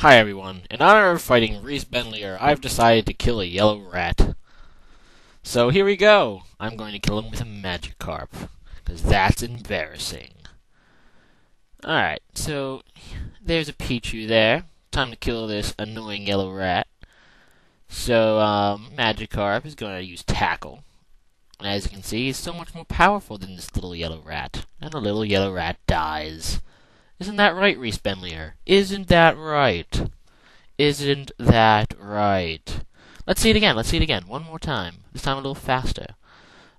Hi everyone, in honor of fighting ReeceBenlier, I've decided to kill a yellow rat. So here we go. I'm going to kill him with a Magikarp, because that's embarrassing. Alright, so there's a Pikachu there. Time to kill this annoying yellow rat. So Magikarp is going to use Tackle. And as you can see, he's so much more powerful than this little yellow rat. And the little yellow rat dies. Isn't that right, ReeceBenlier? Isn't that right? Isn't that right? Let's see it again. Let's see it again. One more time. This time a little faster.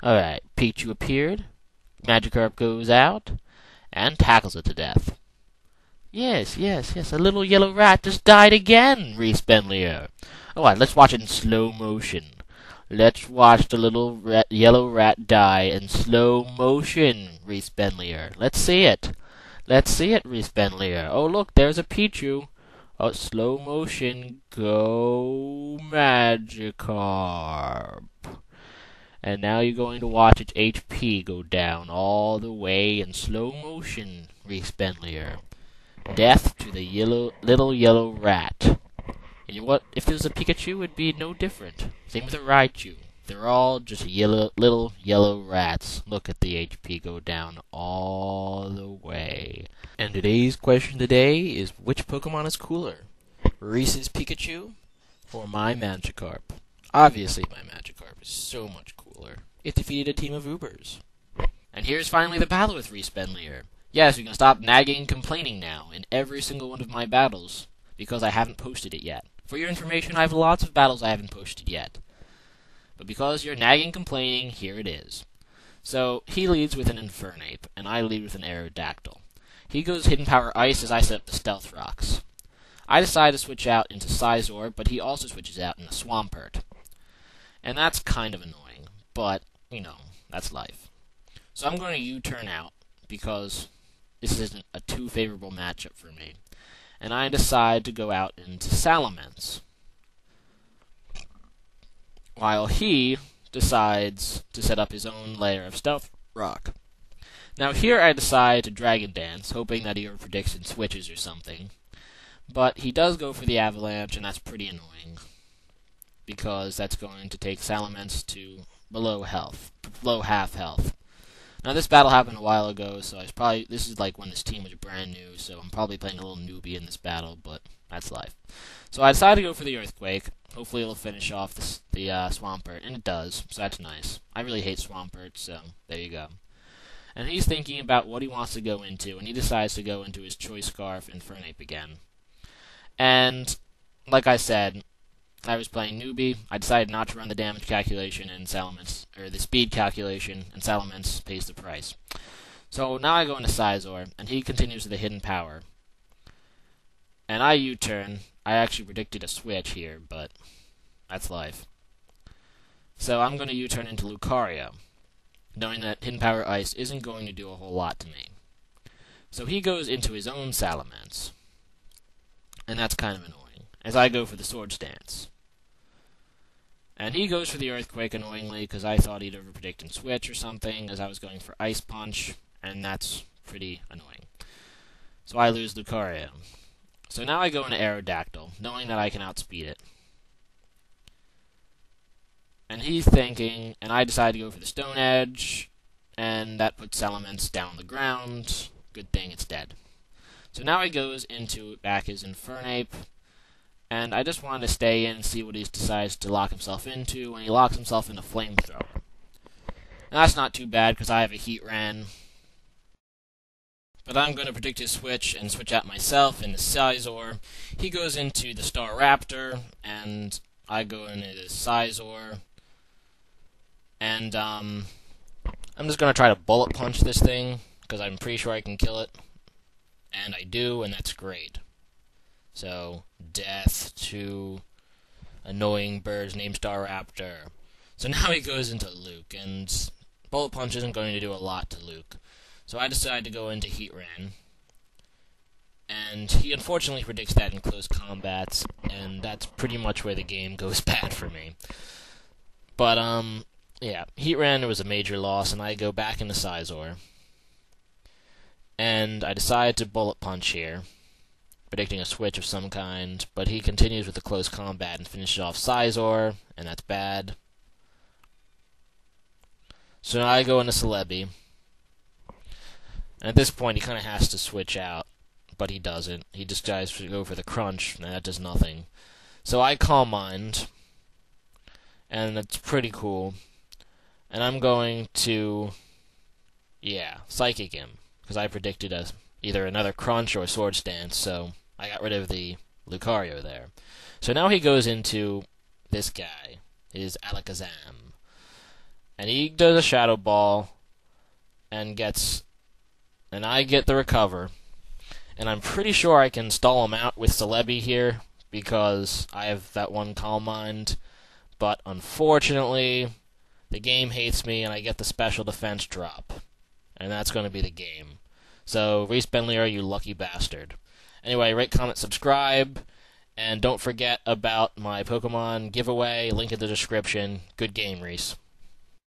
Alright, Pikachu appeared. Magikarp goes out. And tackles it to death. Yes. A little yellow rat just died again, ReeceBenlier. Alright, let's watch it in slow motion. Let's watch the little yellow rat die in slow motion, ReeceBenlier. Let's see it. Let's see it, ReeceBenlier. Oh, look, there's a Pikachu. Oh, slow motion. Go, Magikarp. And now you're going to watch its HP go down all the way in slow motion, ReeceBenlier. Death to the little yellow rat. And you know what? If there was a Pikachu, it'd be no different. Same with a Raichu. They're all just little yellow rats. Look at the HP go down all the way. And today's question today is, which Pokemon is cooler? Reece's Pikachu or my Magikarp? Obviously my Magikarp is so much cooler. It defeated a team of Ubers. And here's finally the battle with ReeceBenlier. Yes, we can stop nagging and complaining now in every single one of my battles, because I haven't posted it yet. For your information, I have lots of battles I haven't posted yet. But because you're nagging and complaining, here it is. So, he leads with an Infernape, and I lead with an Aerodactyl. He goes Hidden Power Ice as I set up the Stealth Rocks. I decide to switch out into Scizor, but he also switches out into Swampert. And that's kind of annoying, but, you know, that's life. So I'm going to U-turn out, because this isn't a too favorable matchup for me. And I decide to go out into Salamence, while he decides to set up his own layer of Stealth Rock. Now here I decide to Dragon Dance, hoping that he overpredicts and switches or something. But he does go for the Avalanche, and that's pretty annoying, because that's going to take Salamence to below half health. Now this battle happened a while ago, so this is like when this team was brand new, so I'm probably playing a little newbie in this battle, but that's life. So I decided to go for the Earthquake. Hopefully it'll finish off the Swampert, and it does, so that's nice. I really hate Swampert, so there you go. And he's thinking about what he wants to go into, and he decides to go into his Choice Scarf Infernape again. And, like I said, I was playing newbie. I decided not to run the damage calculation in Salamence, or the speed calculation, and Salamence pays the price. So now I go into Scizor, and he continues with the Hidden Power. And I U-turn. I actually predicted a switch here, but that's life. So I'm going to U-turn into Lucario, knowing that Hidden Power Ice isn't going to do a whole lot to me. So he goes into his own Salamence, and that's kind of annoying, as I go for the Swords Dance. And he goes for the Earthquake annoyingly, because I thought he'd overpredict and switch or something, as I was going for Ice Punch, and that's pretty annoying. So I lose Lucario. So now I go into Aerodactyl, knowing that I can outspeed it. And he's thinking, and I decide to go for the Stone Edge, and that puts Salamence down on the ground. Good thing it's dead. So now he goes into back his Infernape, and I just wanted to stay in and see what he decides to lock himself into, and he locks himself into Flamethrower. Now that's not too bad, because I have a Heatran. But I'm going to predict his switch and switch out myself into Scizor. He goes into the Staraptor, and I go into the Scizor. And I'm just going to try to Bullet Punch this thing, because I'm pretty sure I can kill it. And I do, and that's great. So, death to annoying birds named Staraptor. So now he goes into Luke, and Bullet Punch isn't going to do a lot to Luke. So I decide to go into Heatran, and he unfortunately predicts that in close combats, and that's pretty much where the game goes bad for me. But, yeah, Heatran was a major loss, and I go back into Scizor. And I decide to Bullet Punch here, predicting a switch of some kind, but he continues with the close combat and finishes off Sizor, and that's bad. So now I go into Celebi, and at this point he kind of has to switch out, but he doesn't. He just tries to go for the Crunch, and that does nothing. So I Calm Mind, and it's pretty cool. And I'm going to, Psychic him, because I predicted either another Crunch or a Swords Dance, so I got rid of the Lucario there. So now he goes into this guy, his Alakazam. And he does a Shadow Ball, and I get the Recover. And I'm pretty sure I can stall him out with Celebi here, because I have that one Calm Mind. But unfortunately, the game hates me, and I get the Special Defense drop. And that's going to be the game. So, ReeceBenlier, you lucky bastard. Anyway, rate, comment, subscribe, and don't forget about my Pokemon giveaway, link in the description. Good game, Reece.